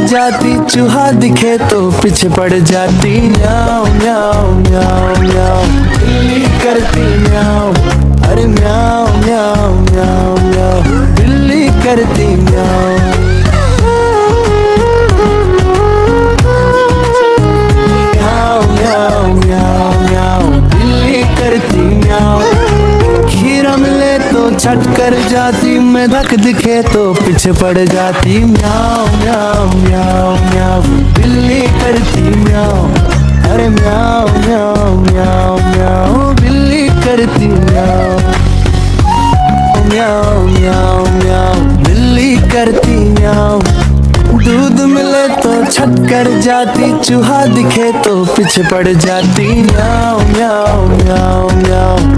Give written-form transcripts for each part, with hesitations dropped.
जाती, चूहा दिखे तो पीछे पड़ जाती। म्याऊं म्याऊं म्याऊं म्याऊं बिल्ली करती म्याऊं, अरे म्याऊं म्याऊं म्याऊं म्याऊं बिल्ली करती म्याऊं। म्याऊं म्याऊं म्याऊं म्याऊं बिल्ली करती म्याऊं। खीरा मिले तो छट कर जाती, मैं धक दिखे तो पीछे पड़ जाती। म्याऊं म्याऊं म्याऊं म्याऊं बिल्ली करती म्याऊं, अरे म्याऊं म्याऊं म्याऊं म्याऊं बिल्ली करती म्याऊं। म्याऊं म्याऊं म्याऊं बिल्ली करती म्याऊं। दूध मिले तो छट कर जाती, चूहा दिखे तो पीछे पड़ जाती। म्याऊं म्याऊं म्याऊं म्याऊं।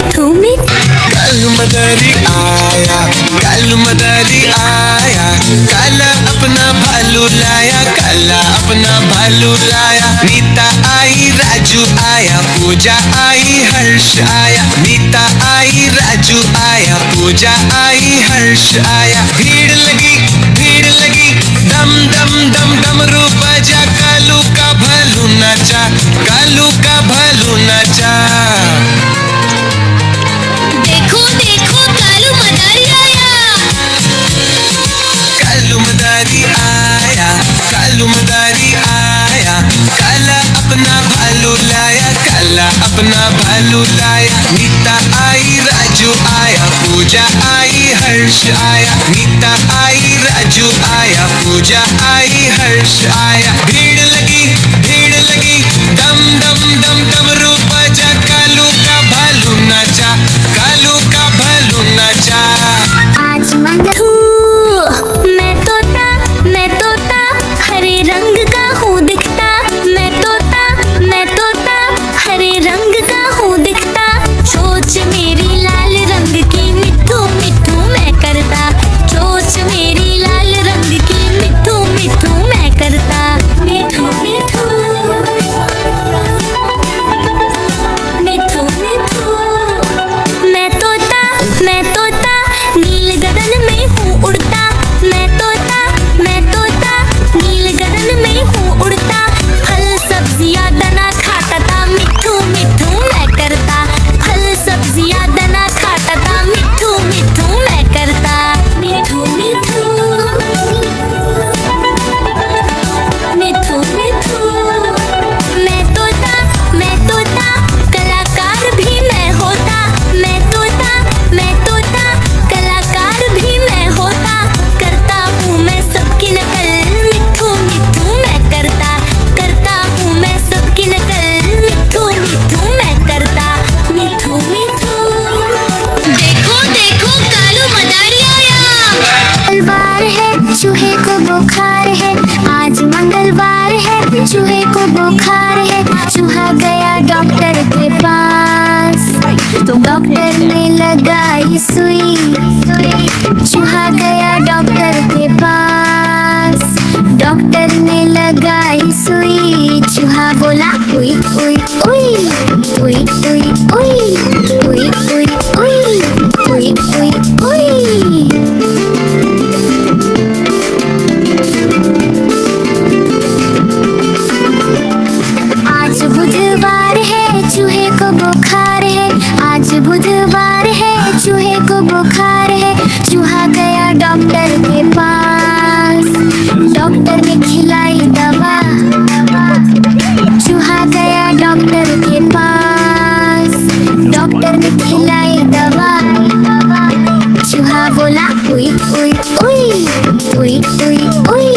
कल मदारी आया, कल मदारी आया, काला अपना भालू लाया, काला अपना भालू लाया। नीता आई, राजू आया, पूजा आई, हर्ष आया। नीता आई, राजू आया, पूजा आई, हर्ष आया। भीड़ लगी, दम दम दम डमरू बजा, कालू का भालू नाचा, कालू का भालू नाचा। देखो देखो कालू मदारी आया, कालू मदारी आया, कालू मदारी आया। काला अपना भालू लाया, काला अपना भालू लाया। नीता आई, राजू आया, पूजा आई, हर्ष आया। नीता आई, राजू आया, पूजा आई, हर्ष आया। भीड़ लगी, दम दम दम डमरू बजा, कालू का भालू नाचा, कालू का भालू नाचा। आज मंगू मैं तोता हरे रंग का हूँ दिखता। मैं तोता हरे रंग का हूँ दिखता। सोच मेरी लाल रंग की मिठू मिठू मैं करता। सोच मेरी लाल रंग की मिठू मिठू मैं करता। मिठू मिठू मिठू मिठू। मैं तोता नील गगन में हूँ उड़ता। मैं तोता नील गगन में हूँ उड़ता। फल सब्जियाँ दाना खाता था, मिठू मिठू मैं करता। फल सब्जियाँ दाना खाता था, मिठू मिठू मैं करता। मिठू मिठू मिठू मिठू। मैं तोता कलाकार भी मैं होता। मैं तोता कलाकार भी मैं होता। करता हूँ मैं सबकी नकल, मिठू मिठू मैं करता। करता हूँ मैं सबकी नकल, मिठू मिठू मैं करता। मिठू मिठू। देखो देखो कालू मदारी आया। मंगलवार है चूहे को बुखार है, आज मंगलवार है चूहे को बुखार है। चूहा गया डॉक्टर के पास, तो डॉक्टर ने लगाई सुई। चूहा गया डॉक्टर के पास, डॉक्टर ने लगाई सुई। चूहा बोला उई उई उई उई उई उई उई उई उई उई उई। आज बुधवार है चूहे को बुखार है। आज बुधवार है चूहे को बुखार है। चूहा गया डॉक्टर के पास, डॉक्टर ने खिलाई दवा। चूहा गया डॉक्टर के पास, डॉक्टर ने खिलाई दवा। चूहा बोला उई उई उई उई उई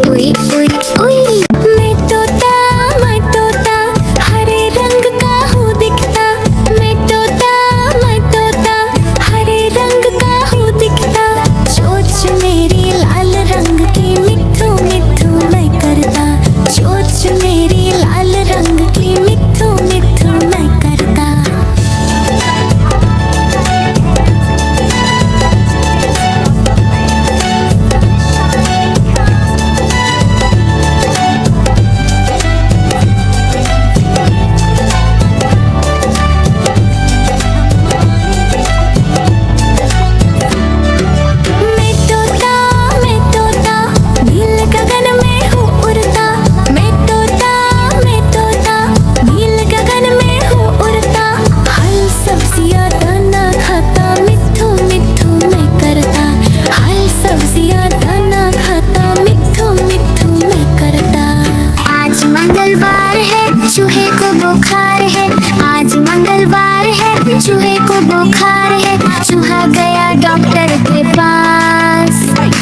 उई उई उई। मैं तोता हरे रंग का हूँ दिखता। मैं तोता हरे रंग का हूँ दिखता। बुधवार है, चूहे को बुखार है। आज मंगलवार है, चूहे को बुखार है। चूहा गया डॉक्टर के पास,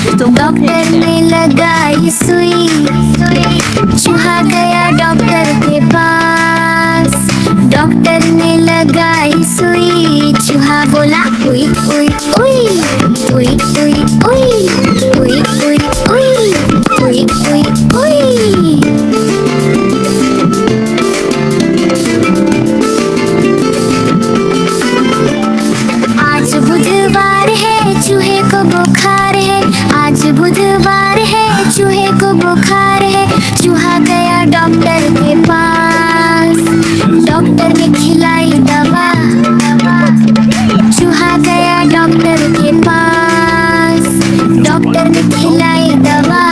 तो डॉक्टर ने लगाई सुई। चूहा गया डॉक्टर के पास, डॉक्टर ने लगाई सुई। चूहा बोला उई उई उई उई उई उई उई उई उई उई उई। आज बुधवार है, चूहे को बुखार है। आज बुधवार है, चूहे को बुखार है। चूहा गया डॉक्टर के पास, डॉक्टर ने खिलाई दवा। चूहा गया डॉक्टर के पास, डॉक्टर ने खिलाई दवा।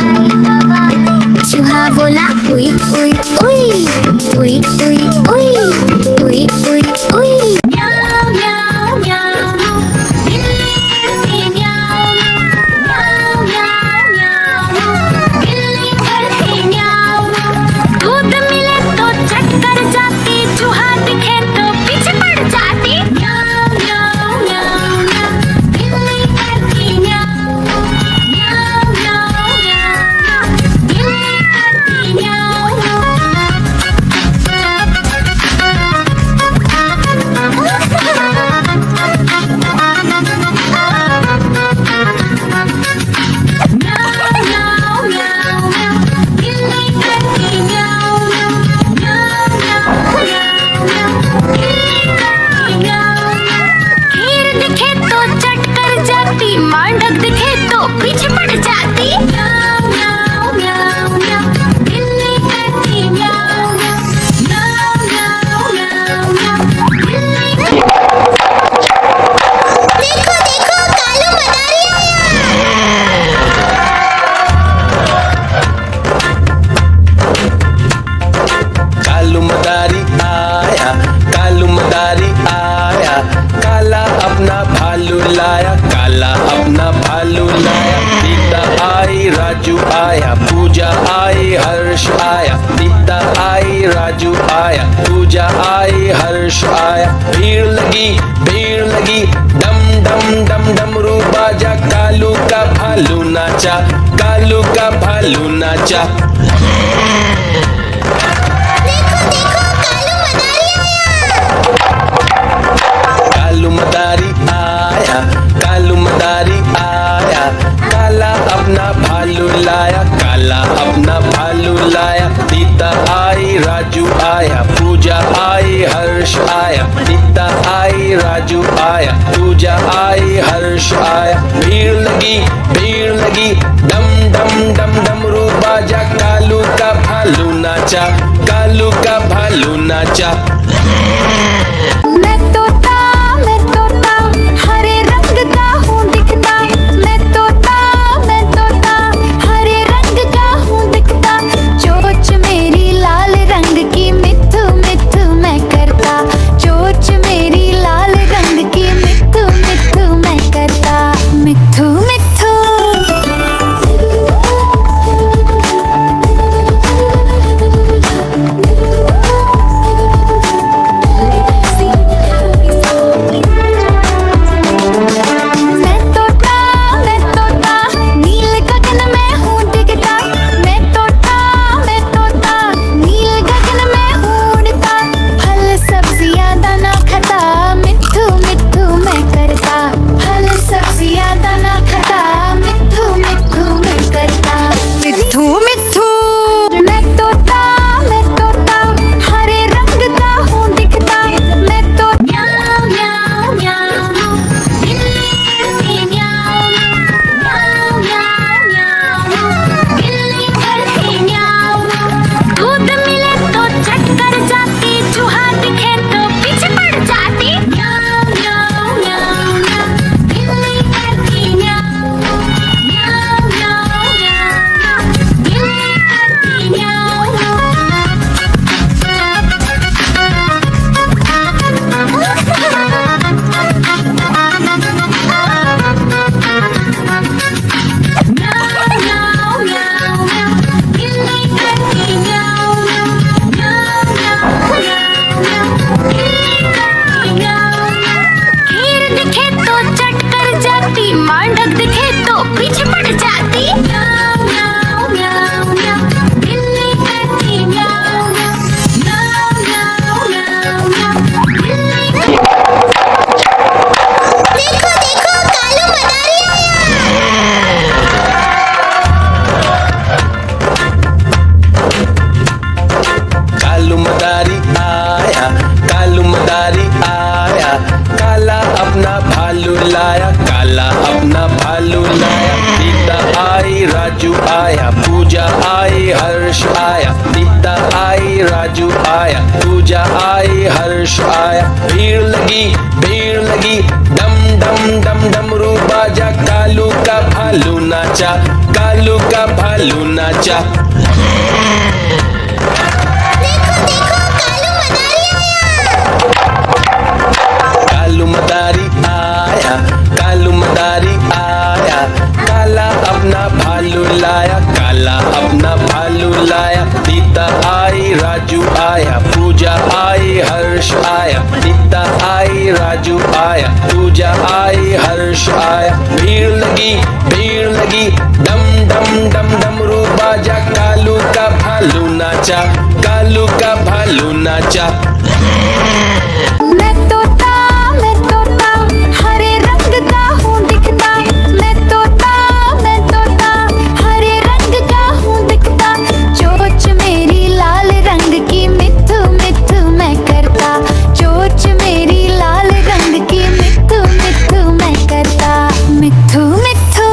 चूहा बोला उई उई उई उई उई उई उई उई उई। म्याऊ म्याऊ म्याऊ, बिल्ली करती म्याऊ। म्याऊ म्याऊ म्याऊ, बिल्ली करती म्याऊ। दूध मिले तो चट कर जाती, चूहा दिखे तो पीछे पड़ जाती। म्याऊ म्याऊ म्याऊ म्याऊ, बिल्ली करती म्याऊ। म्याऊ म्याऊ म्याऊ, बिल्ली करती म्याऊ। मांडक दिखे तो पीछे पड़ जाती। म्याऊ म्याऊ म्याऊ म्याऊ, बिल्ली करती म्याऊ। म्याऊ म्याऊ म्याऊ म्याऊ, बिल्ली करती। देखो देखो, कालू मदारी आया। कालू मदारी आया, कालू मदारी आया। काला अपना भालू लाया, काला अपना भालू लाया। सीता आई, राजू आया, पूजा आई, हर्ष आया। सीता आई, राजू आया, पूजा आई, हर्ष आया। भीड़ लगी, डम डम डम डमरू बाजा। कालू का भालू नाचा, कालू का भालू नाचा। कालू मदारी आया, कालू मदारी आया। काला अपना भालू लाया, काला अपना भालू लाया। सीता आई, राजू आया, पूजा आई, हर्ष आया। सीता आई, राजू आया, पूजा आई, हर्ष आया। भीड़ लगी, डम डम डम डमरू बाजा। कालू का भालू नाचा, कालू का भालू नाचा। मैं तोता हरे रंग का हूँ दिखता। मैं तोता हरे रंग का हूँ दिखता। चोंच मेरी लाल रंग की, मिठू मिठू मैं करता। चोंच मेरी लाल रंग की, मिठू मिठू मैं करता। मिठू मिठू। आई राजू आया, पूजा आई हर्ष आया। भीड़ लगी डम डम डम डमरू बाजा, कालू का भालू नाचा, कालू का भालू नाचा। कालू मदारी आया, कालू मदारी आया, काला अपना भालू लाया, काला अपना भालू लाया। सीता आई राजू आया, पूजा आई हर्ष आया, सीता आई राजू आया, पूजा आई हर्ष आया। भीड़ लगी डम डम डम डमरू बाजा, कालू का भालू नाचा, कालू का भालू नाचा। मैं तोता हरे रंग का हूँ दिखता, मैं तोता हरे रंग का हूँ दिखता। चोंच मेरी लाल रंग की मिठू मिठू मैं करता, चोंच मेरी लाल रंग की मिठू मिठू मैं करता। मिठू मिठू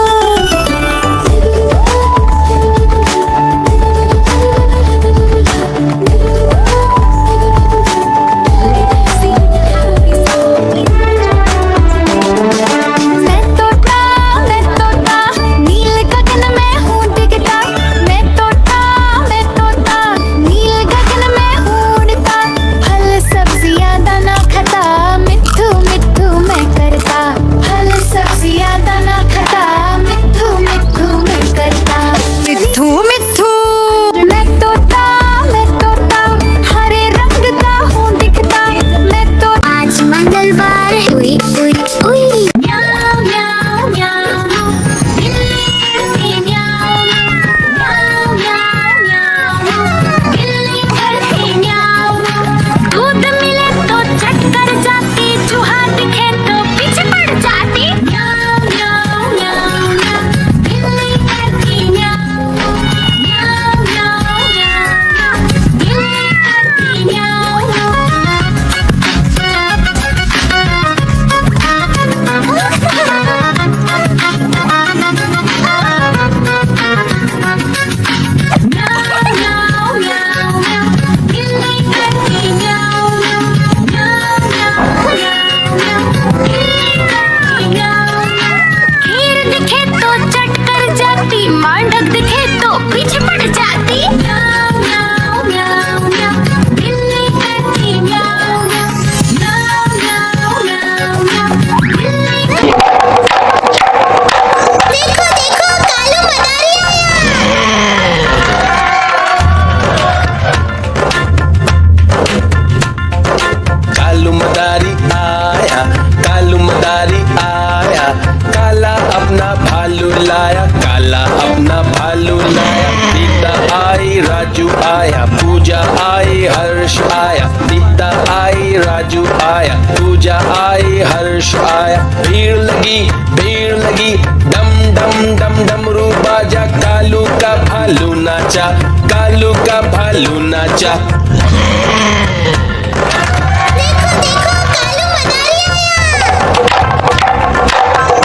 लाया, काला अपना भालू लाया। सीता आई राजू आया, पूजा आई हर्ष आया, सीता आई राजू आया, पूजा आई हर्ष आया। भीड़ लगी डम डम डम डमरू बाजा, कालू का भालू नाचा, कालू का भालू नाचा।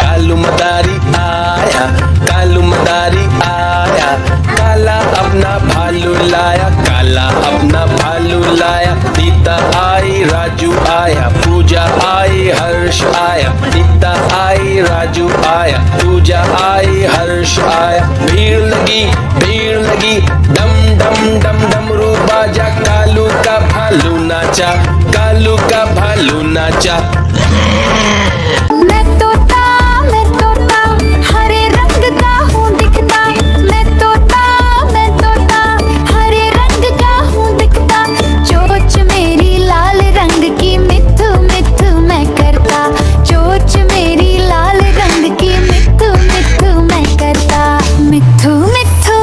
कालू मदारी आया, कालू मदारी आया, काला अपना भालू लाया, काला अपना भालू लाया। सीता आई राजू आया, पूजा आई हर्ष आया, सीता आई राजू आया, पूजा आई हर्ष आया। भीड़ लगी डम डम डम डमरू बाजा, कालू का भालू नाचा, कालू का भालू नाचा। मैं तोता हरे रंग का हूँ दिखता, मैं तोता हरे रंग का हूँ दिखता। चोंच मेरी लाल रंग की मिठू मिठू मैं करता, चोंच मेरी लाल रंग की मिठू मिठू मैं करता। मिठू मिठू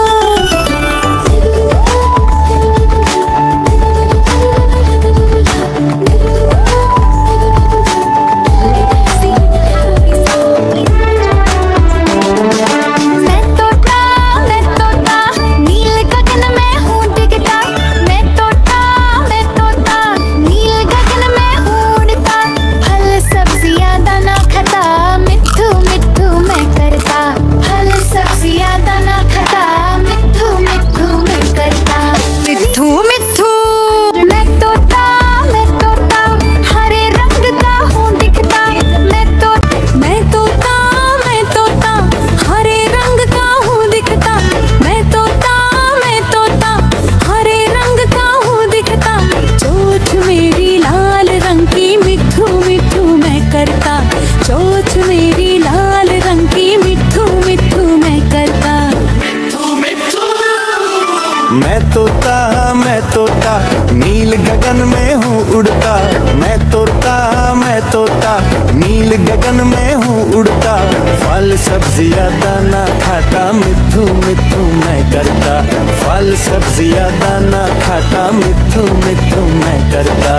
गगन में हूँ उड़ता, मैं तोता मैं तोता, नील गगन में हूँ उड़ता, फल सब्जियाँ दाना खाता, मिट्ठू मिट्ठू मैं करता, फल सब्जियाँ दाना खाता, मिट्ठू मिट्ठू मैं करता।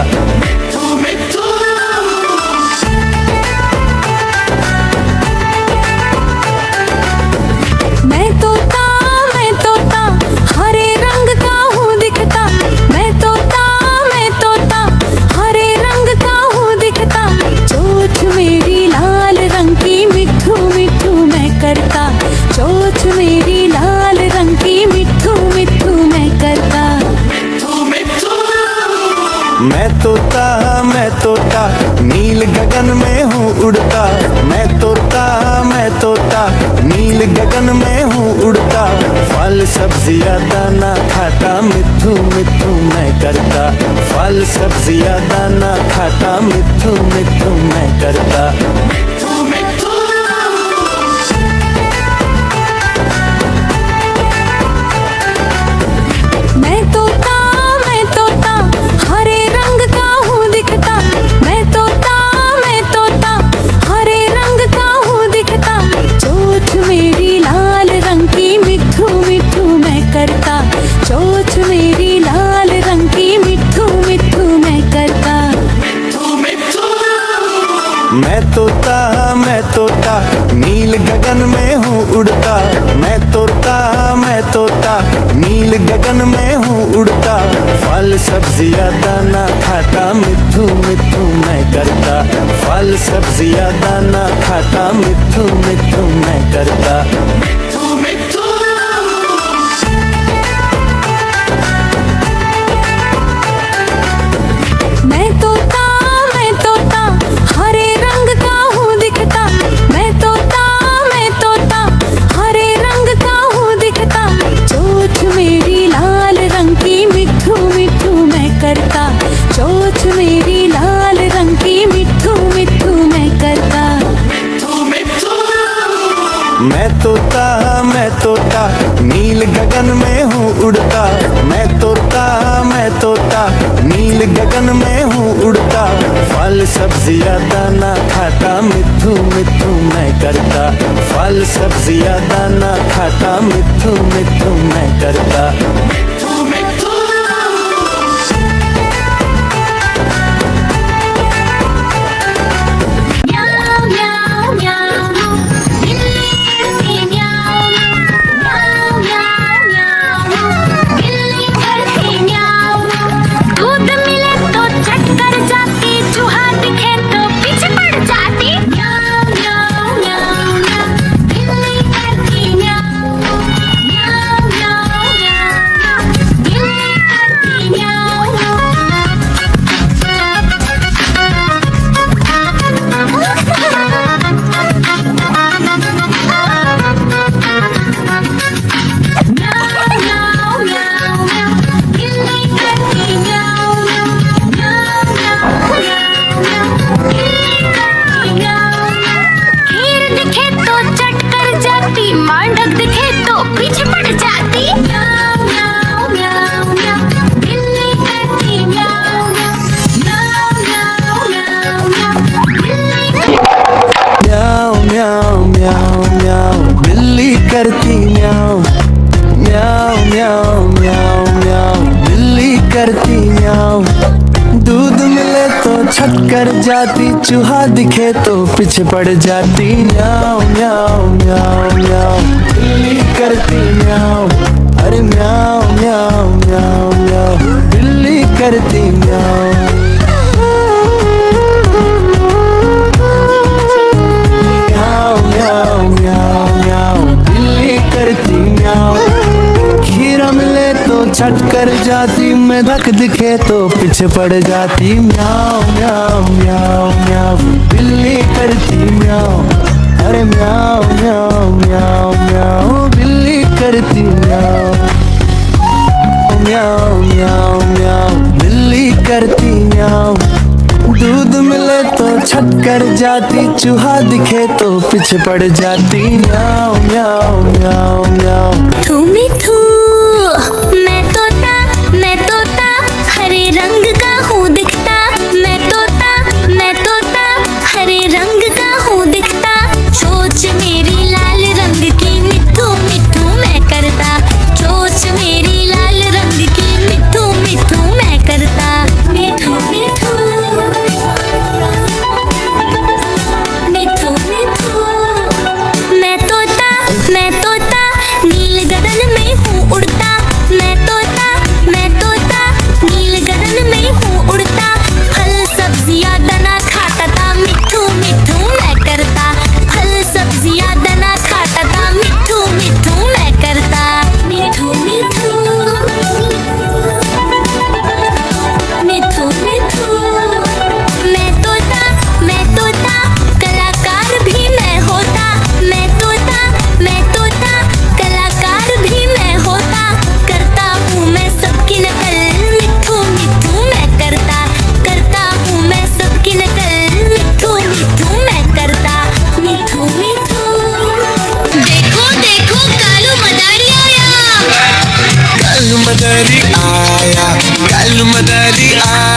मैं तोता हरे रंग का हूँ दिखता, मैं तोता हरे रंग का हूँ दिखता, चोंच मेरी लाल रंग की, मिट्ठू मिट्ठू मैं करता, चोंच मेरी लाल रंग की, मिट्ठू मिट्ठू मैं करता। मैं तोता नील गगन में हूँ उड़ता, मैं तोता नील गगन में हूँ उड़ता, फल सब्जियाँ दाना खाता, मिट्ठू मिट्ठू मैं करता, फल सब्जियाँ दाना खाता, मिट्ठू मिट्ठू मैं करता। मैं तोता हरे रंग का हूँ दिखता, मैं तोता हरे रंग का हूँ दिखता, चोंच मेरी लाल रंग की, मिट्ठू मिट्ठू मैं करता, चोंच मेरी लाल रंग की, मिट्ठू मिट्ठू मैं करता। मैं तोता नील गगन में हूँ उड़ता, मैं तोता नील गगन में हूँ उड़ता, फल सब्जियाँ दाना खाता, मिट्ठू मिट्ठू मैं करता, फल सब्जियाँ दाना खाता, मिट्ठू मिट्ठू मैं करता। मैं तोता हरे रंग का हूँ दिखता, मैं तोता हरे रंग का हूँ दिखता, चोंच मेरी लाल रंग की, मिट्ठू मिट्ठू मैं करता, चोंच मेरी लाल रंग की, मिट्ठू मिट्ठू मैं करता। मैं तोता नील गगन में हूँ उड़ता, मैं तोता नील गगन में हूँ उड़ता, फल सब्जियाँ दाना खाता, मिट्ठू मिट्ठू मैं करता, फल सब्जियाँ दाना खाता, मिट्ठू मिट्ठू मैं करता। करती म्याऊं म्याऊं म्याऊं म्याऊं म्याऊं, बिल्ली करती म्याऊं। दूध मिले तो छट कर जाती, चूहा दिखे तो पीछे पड़ जाती। म्याऊं म्याऊं म्याऊं म्याऊं, बिल्ली करती म्याऊं। अरे म्याऊं म्याऊं म्याऊं म्याऊं, बिल्ली करती म्याऊं। खीरा मिले तो छट कर जाती, मैं धक दिखे तो पीछे पड़ जाती। म्याऊं म्याऊं म्याऊं म्याऊं, बिल्ली करती म्याऊं। अरे म्याऊं म्याऊं म्याऊं म्याऊं, बिल्ली करती म्याऊं। म्याऊं म्याऊं म्याऊं, बिल्ली करती म्याऊं। दूध मिले तो छट कर जाती, चूहा दिखे तो पीछे पड़ जाती। म्याऊं म्याऊं म्याऊं म्याऊं। मिठू मैं तोता हरे रंग का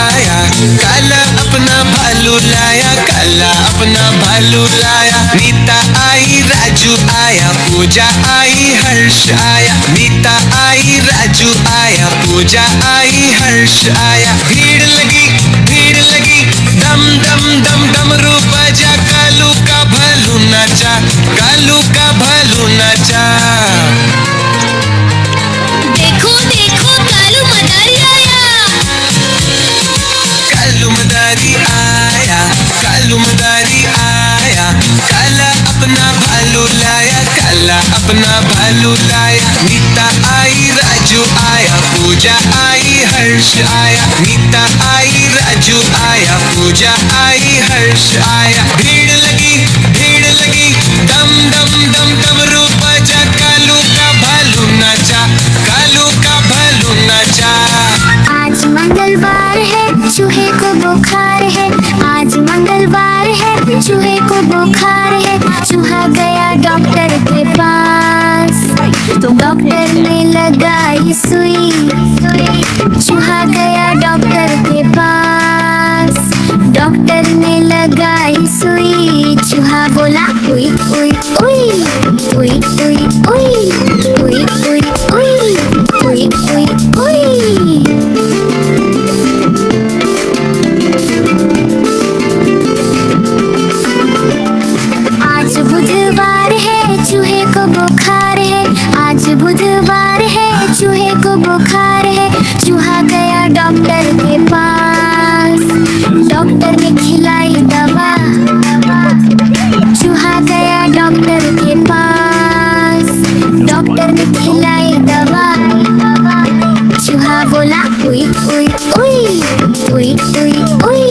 आया, काला अपना भालू लाया, काला अपना भालू लाया। नीता आई, राजू आया, पूजा आई, हर्ष आया। नीता आई, राजू आया, पूजा आई, हर्ष आया। भीड़ लगी, दम दम दम डमरू बजा, कालू का भालू नाचा, कालू का भालू नाचा। देखो देखो कालू मदारी आया, कालू मदारी आया, कालू मदारी आया। काला अपना भालू लाया, काला अपना भालू लाया। नीता आई, राजू आया, पूजा आई, हर्ष आया। नीता आई, राजू आया, पूजा आई, हर्ष आया। भीड़ लगी, दम दम दम डमरू बजा, कालू का भालू नाचा, कालू का भालू नाचा। आज मंगलवार है, चूहे को बुखार है। आज मंगलवार है, चूहे को बुखार है। चूहा गया डॉक्टर के पास, तो डॉक्टर ने लगाई सुई। चूहा गया डॉक्टर के पास, डॉक्टर ने लगाई सुई। चूहा बोला उई उई उई उई उई उई उई उई उई उई उई। आज बुधवार है, चूहे को बुखार है। आज बुधवार है, चूहे को बुखार है। चूहा गया डॉक्टर के पास, डॉक्टर ने खिलाई दवा। चूहा गया डॉक्टर के पास, डॉक्टर ने खिलाई दवा। चूहा बोला उई उई उई उई उई उई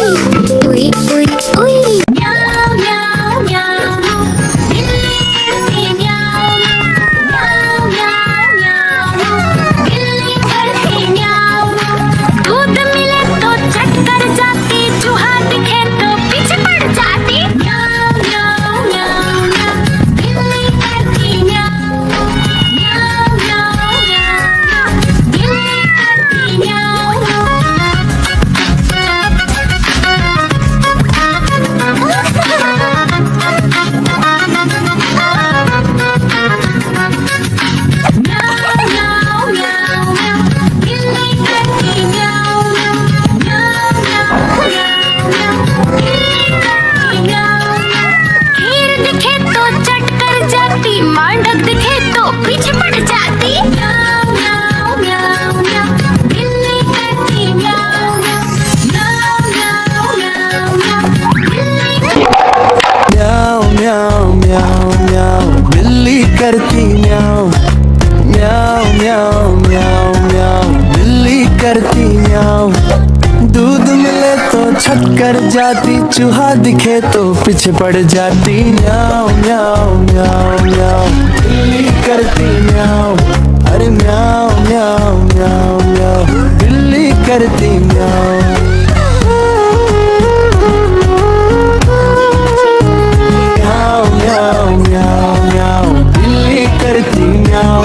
उई उई उई। म्याऊ म्याऊ म्याऊ, बिल्ली करती म्याऊ। म्याऊ म्याऊ म्याऊ, बिल्ली करती म्याऊ। दूध मिले तो चट कर जाती, चूहा दिखे तो पीछे पड़ जाती। म्याऊ म्याऊ म्याऊ म्याऊ, बिल्ली करती म्याऊ। म्याऊ म्याऊ म्याऊ, बिल्ली करती म्याऊ। खीर दिखे तो चट कर जाती, मांडक दिखे तो पीछे पड़ जाती। म्याऊ म्याऊ म्याऊ म्याऊ, बिल्ली करती म्याऊ। म्याऊ म्याऊ म्याऊ म्याऊ, बिल्ली म्याऊ म्याऊ म्याऊ म्याऊ, बिल्ली करती म्याऊ। म्याऊ म्याऊ म्याऊ म्याऊ, बिल्ली करती म्याऊ। दूध मिले तो छट कर जाती, चूहा दिखे तो पीछे पड़ जाती। म्याऊ म्याऊ म्याऊ म्याऊ, बिल्ली करती म्याऊ। अरे म्याऊ म्याऊ म्याऊ म्याऊ, बिल्ली करती म्याऊ। म्याऊ म्याऊ म्याऊ म्याऊ, बिल्ली करती म्याऊ।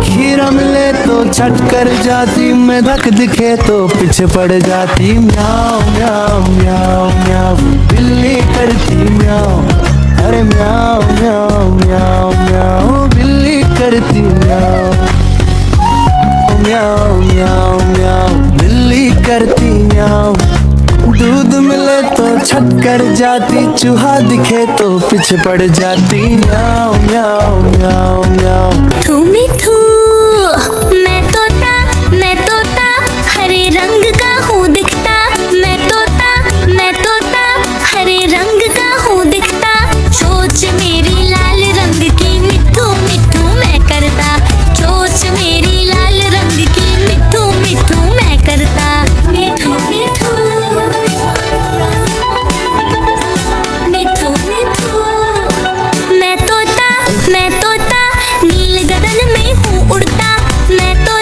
खीरा मिले तो छट कर जाती, मेढक दिखे तो पीछे पड़ जाती। म्याऊ म्याऊ म्याऊ म्याऊ, बिल्ली करती म्याऊ। अरे म्याऊ म्याऊ म्याऊ म्याऊ, बिल्ली करती म्याऊ। म्याऊ म्याऊ म्याऊ, बिल्ली करती म्याऊ। दूध मिले तो छट कर जाती, चूहा दिखे तो पीछे पड़ जाती। म्याऊ म्याऊ म्याऊ म्याऊ। थू मिठू, मैं तोता हरे रंग का हूँ दिखता। मैं तोता हरे रंग का हूँ दिखता। सोच मेरी लाल रंग की, मिठू मिठू मैं करता। सोच मेरी लाल रंग की, मिठू मिठू मैं करता। मिठू मिठू मिठू मिठू, मैं तोता नील गगन में हूँ उड़ता। मैं तो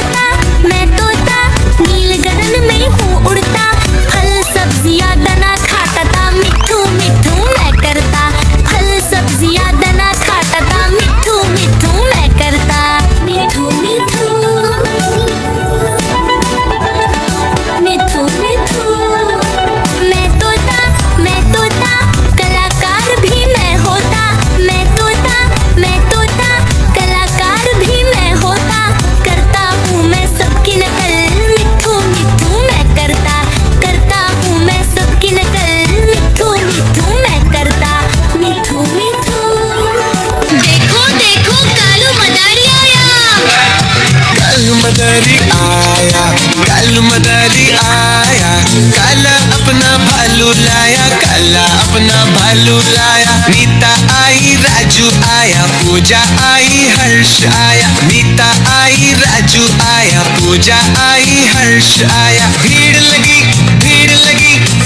काला अपना भालू लाया, काला अपना भालू लाया। नीता आई, राजू आया, पूजा आई, हर्ष आया। नीता आई, राजू आया, पूजा आई, हर्ष आया। भीड़ लगी,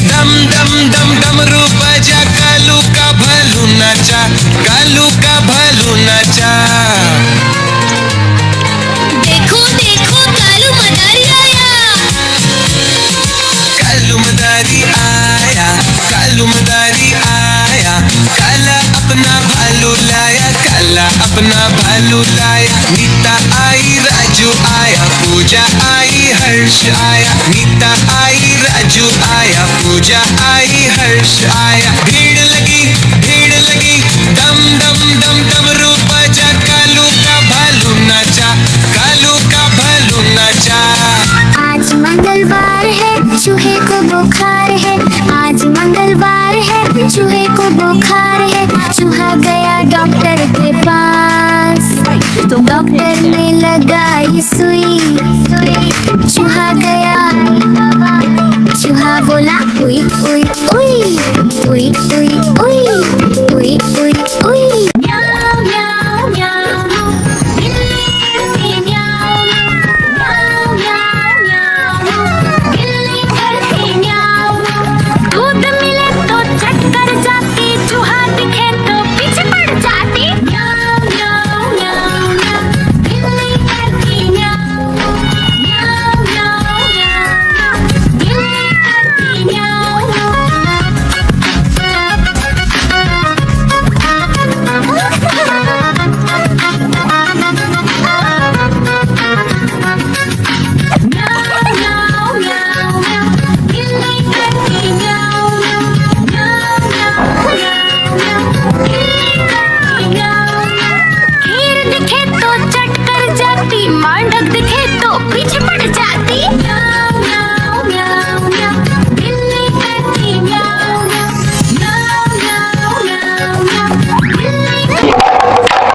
दम दम दम डमरू बजा, कालू का भालू नाचा, कालू का भालू नाचा। देखो देखो कालू मदारी आया, कालू मदारी आया, कालू मदारी आया। काला अपना भालू लाया, काला अपना भालू लाया। नीता आई, राजू आया, पूजा आई, हर्ष आया। नीता आई, राजू आया, पूजा आई, हर्ष आया। भीड़ लगी, दम दम दम डमरू बजा, कालू का भालू नाचा, कालू का भालू नाचा। आज मंगलवार है, चूहे को बुखार है। आज मंगलवार है, चूहे को बुखार है। चूहा गया डॉक्टर के पास, तो डॉक्टर ने लगाई सुई। चूहा गया, चूहा बोला उई उई उई, उई उई उई, उई उई उई।